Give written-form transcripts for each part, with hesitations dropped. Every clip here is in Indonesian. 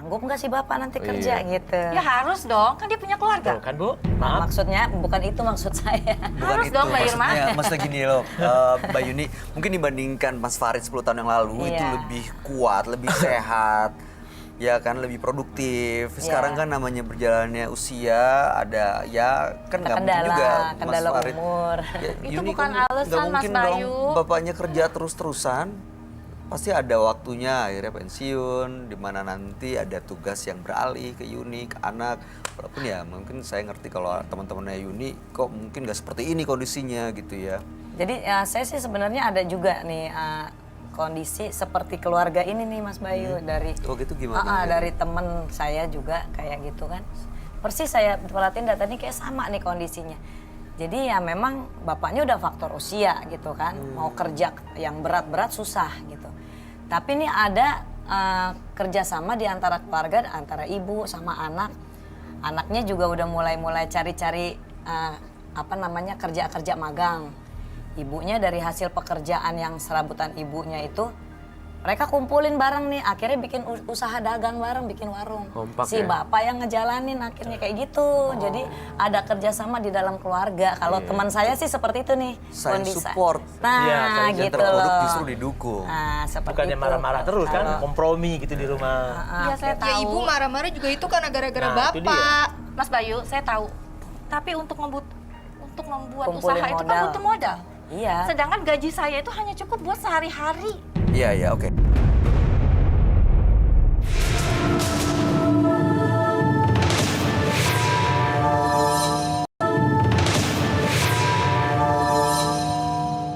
sanggup nggak sih Bapak nanti kerja gitu. Ya harus dong, kan dia punya keluarga. Tuh, kan Bu? Nah, maksudnya bukan itu maksud saya. Bukan Harus itu, dong, Mbak Irma. maksudnya gini loh, Mbak Yuni, mungkin dibandingkan Mas Farid 10 tahun yang lalu itu Iya. lebih kuat, lebih sehat, ya kan, lebih produktif. Sekarang kan namanya berjalannya usia, ada ya kan nggak mungkin Kendala, juga Mas kendala Farid. umur. Ya, Itu Yuni bukan kan alasan, nggak Mas mungkin dong Bayu. bapaknya kerja terus-terusan. Pasti ada waktunya akhirnya pensiun, di mana nanti ada tugas yang beralih ke Yuni, ke anak. Walaupun ya mungkin saya ngerti kalau teman-temannya Yuni kok mungkin nggak seperti ini kondisinya gitu ya. Jadi ya, saya sih sebenarnya ada juga nih kondisi seperti keluarga ini nih Mas Bayu dari Oh gitu gimana? dari temen saya juga kayak gitu kan. Persis saya perhatiin data ini kayak sama nih kondisinya. Jadi ya memang bapaknya udah faktor usia gitu kan, mau kerja yang berat-berat susah gitu. Tapi ini ada kerjasama di antara keluarga, antara ibu sama anak. Anaknya juga udah mulai cari-cari kerja-kerja magang. Ibunya dari hasil pekerjaan yang serabutan ibunya itu, mereka kumpulin bareng nih, akhirnya bikin usaha dagang bareng, bikin warung. Kompak Si ya? bapak yang ngejalanin akhirnya kayak gitu. Jadi ada kerjasama di dalam keluarga. Kalau teman saya sih seperti itu nih. Saling kondisi. support. Nah Iya, Yang gitu terproduk loh. justru didukung. Nah seperti Bukannya itu. marah-marah terus kan, kompromi gitu di rumah. Iya, saya tahu. Ya ibu marah-marah juga itu karena gara-gara Nah, itu dia. bapak. Mas Bayu, saya tahu. Tapi untuk membuat Kumpulin usaha itu kan modal. butuh modal. Iya. Sedangkan gaji saya itu hanya cukup buat sehari-hari. Iya, oke.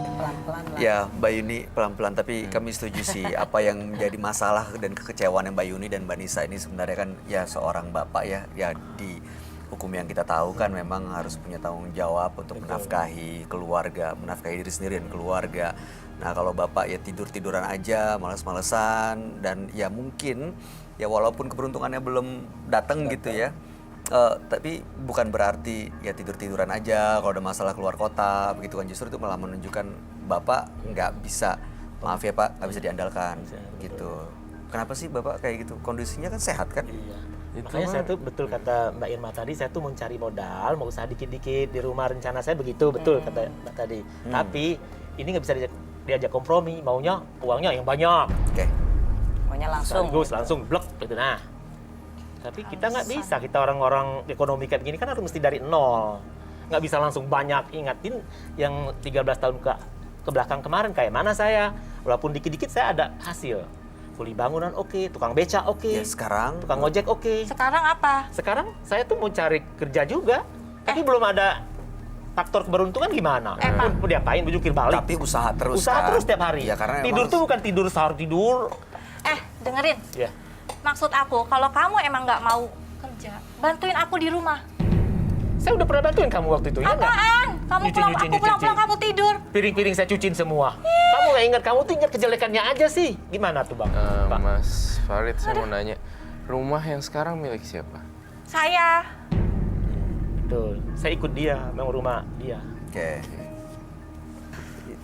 Pelan-pelan lah. Ya, Mbak Yuni pelan-pelan, tapi kami setuju sih apa yang menjadi masalah dan kekecewaan Mbak Yuni dan Mbak Nisa ini sebenarnya kan ya seorang bapak ya di hukum yang kita tahu kan memang harus punya tanggung jawab untuk menafkahi keluarga, menafkahi diri sendiri dan keluarga. Nah kalau bapak ya tidur-tiduran aja, males-malesan dan ya mungkin ya walaupun keberuntungannya belum datang gitu ya, tapi bukan berarti ya tidur-tiduran aja kalau ada masalah keluar kota begitu kan, justru itu malah menunjukkan bapak nggak bisa, maaf ya pak, nggak bisa diandalkan gitu. Kenapa sih bapak kayak gitu? Kondisinya kan sehat kan? Iya. Itu Makanya saya mah- tuh betul kata Mbak Irma tadi, saya tuh mau cari modal, mau usaha dikit-dikit di rumah, rencana saya begitu, betul kata Mbak tadi. Tapi ini nggak bisa diajak kompromi, maunya uangnya yang banyak. Oke. Pokoknya langsung. Sekaligus langsung blok gitu. Nah, tapi kita nggak bisa, kita orang-orang ekonomi kayak gini kan harus mesti dari nol. Nggak bisa langsung banyak. Ingatin yang 13 tahun ke belakang kemarin kayak mana saya. Walaupun dikit-dikit saya ada hasil. Kuli bangunan oke, tukang beca oke, Ya sekarang tukang ojek oke. Sekarang apa? Sekarang saya tuh mau cari kerja juga, tapi belum ada faktor keberuntungan gimana? Pak. Mau diapain, jungkir balik? tapi usaha terus Usaha kan? terus tiap hari. Ya karena Tidur emang- tuh bukan tidur sahur tidur. Dengerin. Ya. Maksud aku, kalau kamu emang nggak mau kerja, bantuin aku di rumah. Saya udah pernah bantuin kamu waktu itu, ya nggak? Apaan? Kamu Nyuci, pulang, nyuci, aku nyuci, pulang-pulang nyuci. kamu tidur. Piring-piring saya cuciin semua. Kamu nggak ingat, kamu tuh ingat kejelekannya aja sih. Gimana tuh bang? Pak? Mas Farid, saya mau nanya, rumah yang sekarang milik siapa? Saya. Betul, saya ikut dia, mau rumah dia. Oke.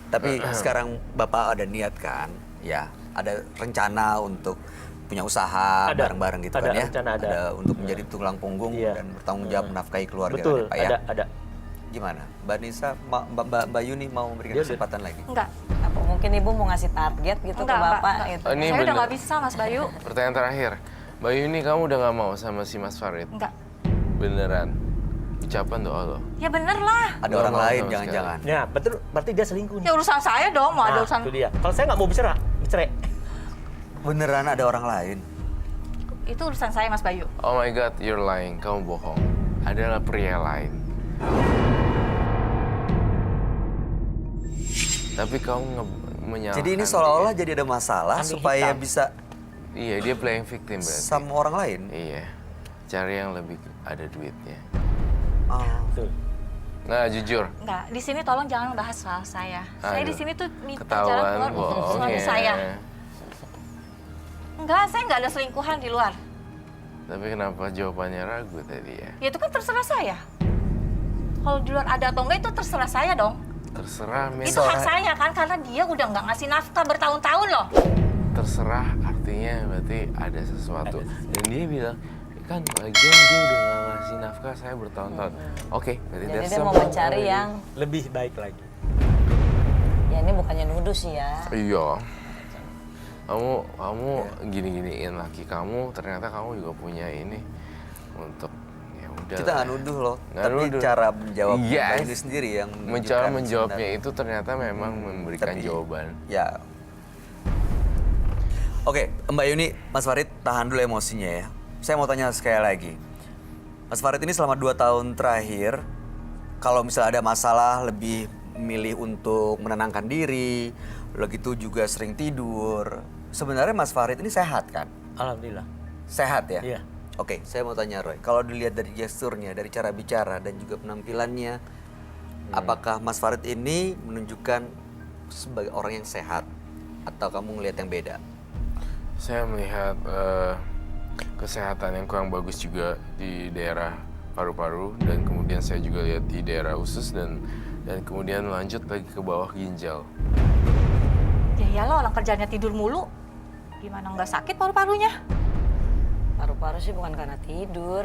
Tapi sekarang bapak ada niat kan? Ya, ada rencana untuk punya usaha Ada. bareng-bareng gitu Ada kan ya? rencana, ada. untuk menjadi tulang punggung Iya. dan bertanggung jawab menafkahi keluarga Betul, kan ya, Pak ya? ada. Gimana? Mbak Nisa, Mbak Yuni mau memberikan Dia kesempatan lagi? Enggak. Apa mungkin ibu mau ngasih target gitu Enggak, ke Mbak. bapak Enggak. gitu? Oh, ini Saya udah bener. nggak bisa, Mas Bayu. Pertanyaan terakhir, Mbak Yuni, kamu udah gak mau sama si Mas Farid? Enggak. Beneran? Ucapan doa lo? Ya bener lah. Ada Nggak orang mau lain sama jangan-jangan? Ya, betul. Berarti dia selingkuh. Ya urusan saya dong, mau ada Nah, urusan. itu dia. Kalau saya nggak mau bercerai. Beneran ada orang lain? Itu urusan saya, Mas Bayu. Oh my God, you're lying. Kamu bohong. Adalah pria lain. Tapi kamu menyalahkan Jadi ini seolah-olah dia. jadi ada masalah Kambing supaya hitam. bisa Iya, dia playing victim berarti. sama orang lain? Iya. Cari yang lebih ada duitnya. Oh. Betul. Nah, jujur. Enggak, di sini tolong jangan bahas soal saya. Saya di Aduh, sini tuh minta jalan Ketahuan keluar untuk bohong suami ya. saya. Enggak, saya nggak ada selingkuhan di luar. Tapi kenapa jawabannya ragu tadi ya? Ya itu kan terserah saya. Kalau di luar ada atau enggak itu terserah saya dong. Terserah, Min. Itu hak saya kan, karena dia udah nggak ngasih nafkah bertahun-tahun loh. Terserah berarti ada sesuatu. Dan dia bilang, kan lagian dia udah nggak ngasih nafkah saya bertahun-tahun. Oke, berarti Jadi there's dia mau something mencari already. yang, Lebih baik lagi. ya ini bukannya nuduh sih ya. Iya. Kamu gini-giniin laki kamu, ternyata kamu juga punya ini untuk ya udah. Kita nggak nuduh loh, Nggak tapi nuduh. cara menjawab Yes. ini sendiri yang Cara menunjukkan menjawabnya sebenarnya. itu ternyata memang memberikan Tapi, jawaban. Ya. Oke, Mbak Yuni, Mas Farid tahan dulu emosinya ya. Saya mau tanya sekali lagi. Mas Farid ini selama 2 tahun terakhir, kalau misalnya ada masalah lebih milih untuk menenangkan diri, udah gitu juga sering tidur. Sebenarnya Mas Farid ini sehat kan? Alhamdulillah. Sehat ya? Iya. Oke, saya mau tanya Roy, kalau dilihat dari gesturnya, dari cara bicara dan juga penampilannya, apakah Mas Farid ini menunjukkan sebagai orang yang sehat atau kamu ngelihat yang beda? Saya melihat kesehatan yang kurang bagus juga di daerah paru-paru, dan kemudian saya juga lihat di daerah usus, dan kemudian lanjut lagi ke bawah ginjal. Ya iyalah, orang kerjanya tidur mulu. Gimana nggak sakit paru-parunya? Paru-paru sih bukan karena tidur,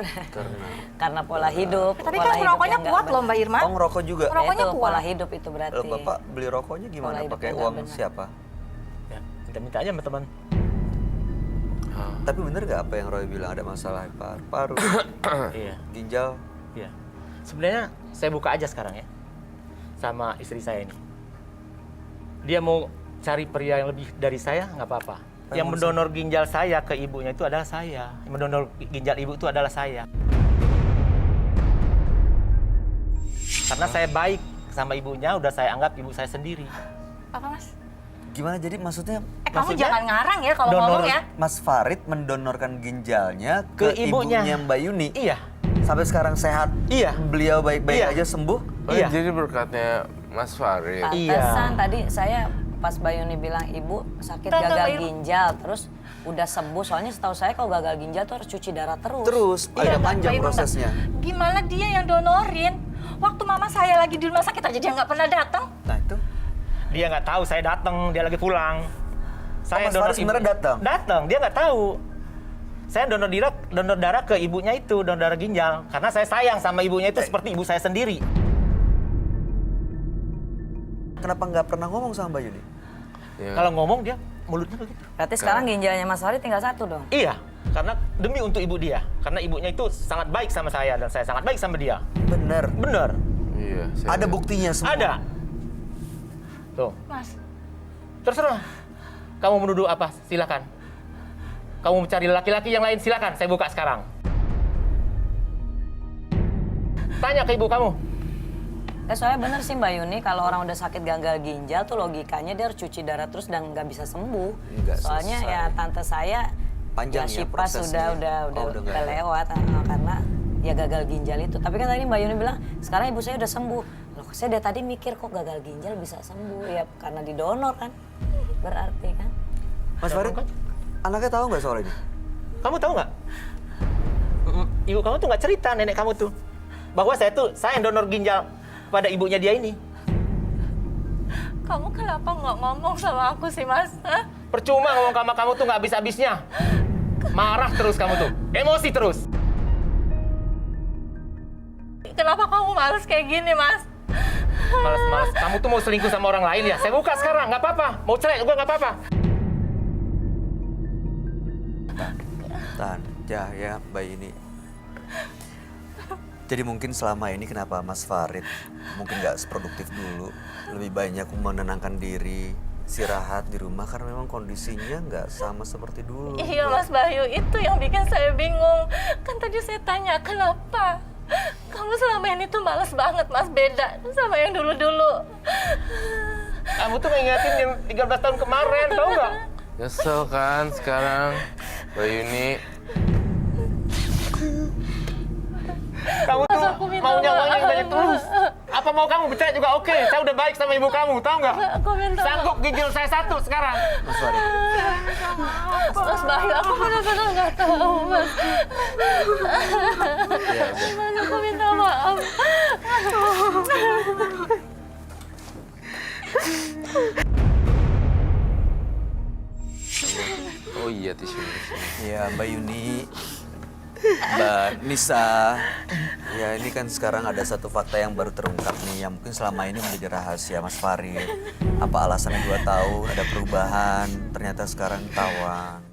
karena pola hidup. Tapi pola kan hidup rokoknya yang nggak kuat loh Mbak Irma. Oh, ngerokok juga? Ngerokok. Rokoknya itu kuat. pola hidup itu berarti. Lalu Bapak beli rokoknya gimana? Pola hidup Pakai yang uang nggak benar. siapa? Ya, minta-minta aja sama teman. Tapi bener gak apa yang Roy bilang, ada masalah paru-paru, Iya. ginjal? Iya. Sebenarnya saya buka aja sekarang ya. Sama istri saya ini. Dia mau cari pria yang lebih dari saya, nggak apa-apa. Yang mendonor ginjal saya ke ibunya itu adalah saya. Yang mendonor ginjal ibu itu adalah saya. Karena saya baik sama ibunya, udah saya anggap ibu saya sendiri. Apa Mas? Gimana jadi maksudnya Kamu Maksudnya, jangan ngarang ya kalau donor- ngomong ya. Mas Farid mendonorkan ginjalnya Ke ke ibunya. ibunya Mbak Yuni? Iya. Sampai sekarang sehat? Iya. Beliau baik-baik Iya. aja sembuh? Oh, Iya. jadi berkatnya Mas Farid. Pantesan Iya. tadi saya pas Bayuni bilang ibu sakit Tante gagal Bayu. ginjal, terus udah sembuh. Soalnya setahu saya kalau gagal ginjal tuh harus cuci darah terus. Terus, Iya, agak panjang Mbak Irma, prosesnya. Gimana dia yang donorin? Waktu mama saya lagi di rumah sakit aja dia nggak pernah datang. Nah itu, Dia nggak tahu saya datang, dia lagi pulang. Mas Farid sebenarnya datang? Datang, dia nggak tahu. Saya donor darah ke ibunya itu, donor darah ginjal. Karena saya sayang sama ibunya itu seperti ibu saya sendiri. kenapa nggak pernah ngomong sama Mbak Yuni? Ya. Kalau ngomong dia mulutnya begitu. Berarti sekarang ginjalnya Mas Farid tinggal 1 dong. Iya, karena demi untuk ibu dia. Karena ibunya itu sangat baik sama saya dan saya sangat baik sama dia. Bener. Bener. Iya. saya Ada lihat. buktinya semua? Ada. Tuh, Mas, terserah. Kamu menuduh apa? Silakan. Kamu mencari laki-laki yang lain, silakan. Saya buka sekarang. Tanya ke ibu kamu. Soalnya bener sih Mbak Yuni, kalau orang udah sakit gagal ginjal tuh logikanya dia harus cuci darah terus dan nggak bisa sembuh. Nggak Soalnya selesai. ya tante saya Panjang ya Shipas prosesnya. udah Oh, udah nggak ada. lewat karena ya gagal ginjal itu. Tapi kan tadi Mbak Yuni bilang sekarang ibu saya udah sembuh. Loh, saya dari tadi mikir kok gagal ginjal bisa sembuh ya karena didonor kan. Berarti kan. Mas Farid, anaknya tahu nggak soal ini? Kamu tahu nggak? Ibu kamu tuh nggak cerita, nenek kamu tuh. Bahwa saya yang donor ginjal pada ibunya dia ini. kamu kenapa nggak ngomong sama aku sih Mas? Hah? Percuma ngomong sama kamu tuh nggak habis-habisnya. Marah terus kamu tuh, emosi terus. Kenapa kamu males kayak gini Mas? Males-males, kamu tuh mau selingkuh sama orang lain ya? Saya buka sekarang, nggak apa-apa. Mau cerai juga nggak apa-apa. Tahan, ya Mbak Yuni. Jadi mungkin selama ini kenapa Mas Farid mungkin nggak seproduktif dulu, lebih banyak menenangkan diri, istirahat di rumah karena memang kondisinya nggak sama seperti dulu. Iya Ya. Mas Bayu, itu yang bikin saya bingung. Kan tadi saya tanya kenapa? Kamu selama ini tuh males banget Mas, beda sama yang dulu-dulu. Kamu tuh ngingetin yang 13 tahun kemarin, tau nggak? Nyesel kan sekarang, Mbak Yuni. Kamu tuh Aku minta maunya uang yang maaf, banyak terus. Apa mau kamu bercerai juga oke? Saya udah baik sama ibu kamu, tau nggak? Aku minta Sanggup ginjal saya 1 sekarang. Mas Farid, Mas Bayu, aku benar-benar nggak tahu Mas. ya udah. Mas, aku minta maaf. Oh Oh iya tisu. Ya Mbak Yuni, Mbak Nisa, ya ini kan sekarang ada satu fakta yang baru terungkap nih, yang mungkin selama ini menjadi rahasia Mas Farid. Apa alasannya 2 tahun, ada perubahan, ternyata sekarang tawan.